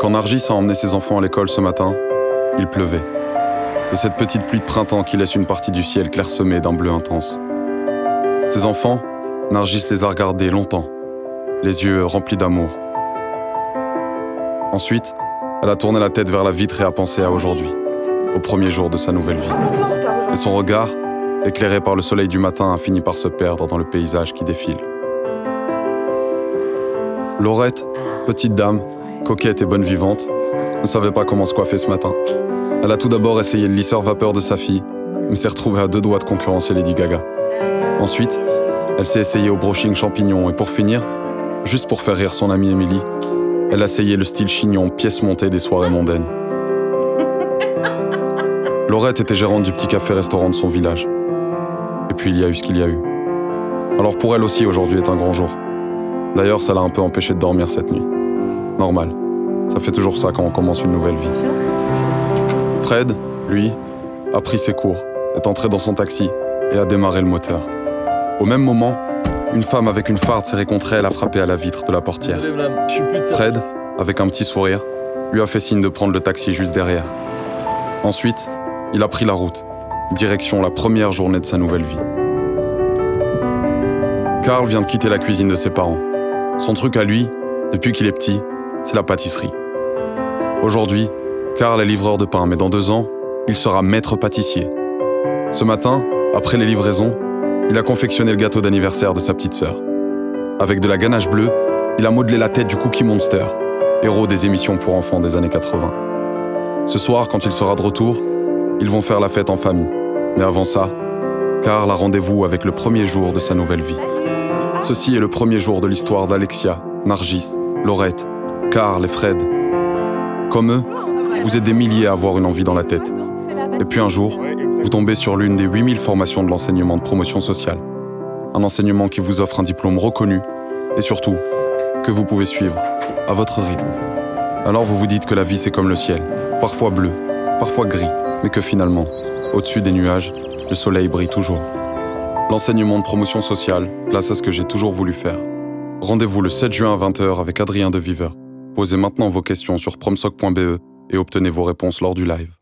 Quand Nargis a emmené ses enfants à l'école ce matin, il pleuvait. De cette petite pluie de printemps qui laisse une partie du ciel clairsemée d'un bleu intense. Ses enfants, Nargis les a regardés longtemps, les yeux remplis d'amour. Ensuite, elle a tourné la tête vers la vitre et a pensé à aujourd'hui, au premier jour de sa nouvelle vie. Et son regard, éclairé par le soleil du matin, a fini par se perdre dans le paysage qui défile. Laurette, petite dame, coquette et bonne vivante, ne savait pas comment se coiffer ce matin. Elle a tout d'abord essayé le lisseur vapeur de sa fille, mais s'est retrouvée à 2 doigts de concurrencer Lady Gaga. Ensuite, elle s'est essayée au brushing champignon et pour finir, juste pour faire rire son amie Émilie, elle a essayé le style chignon, pièce montée des soirées mondaines. Laurette était gérante du petit café-restaurant de son village. Et puis il y a eu ce qu'il y a eu. Alors pour elle aussi, aujourd'hui est un grand jour. D'ailleurs, ça l'a un peu empêchée de dormir cette nuit. Normal. Ça fait toujours ça quand on commence une nouvelle vie. Fred, lui, a pris ses cours, est entré dans son taxi et a démarré le moteur. Au même moment, une femme avec une farde serrée contre elle a frappé à la vitre de la portière. Fred, avec un petit sourire, lui a fait signe de prendre le taxi juste derrière. Ensuite, il a pris la route, direction la première journée de sa nouvelle vie. Karl vient de quitter la cuisine de ses parents. Son truc à lui, depuis qu'il est petit, c'est la pâtisserie. Aujourd'hui, Karl est livreur de pain, mais dans 2 ans, il sera maître pâtissier. Ce matin, après les livraisons, il a confectionné le gâteau d'anniversaire de sa petite sœur. Avec de la ganache bleue, il a modelé la tête du Cookie Monster, héros des émissions pour enfants des années 80. Ce soir, quand il sera de retour, ils vont faire la fête en famille. Mais avant ça, Karl a rendez-vous avec le premier jour de sa nouvelle vie. Ceci est le premier jour de l'histoire d'Alexia, Nargis, Laurette, Karl et Fred. Comme eux, vous êtes des milliers à avoir une envie dans la tête. Et puis un jour, vous tombez sur l'une des 8000 formations de l'enseignement de promotion sociale. Un enseignement qui vous offre un diplôme reconnu et surtout, que vous pouvez suivre à votre rythme. Alors vous vous dites que la vie c'est comme le ciel, parfois bleu, parfois gris, mais que finalement, au-dessus des nuages, le soleil brille toujours. L'enseignement de promotion sociale, place à ce que j'ai toujours voulu faire. Rendez-vous le 7 juin à 20h avec Adrien de Viveur. Posez maintenant vos questions sur promsoc.be et obtenez vos réponses lors du live.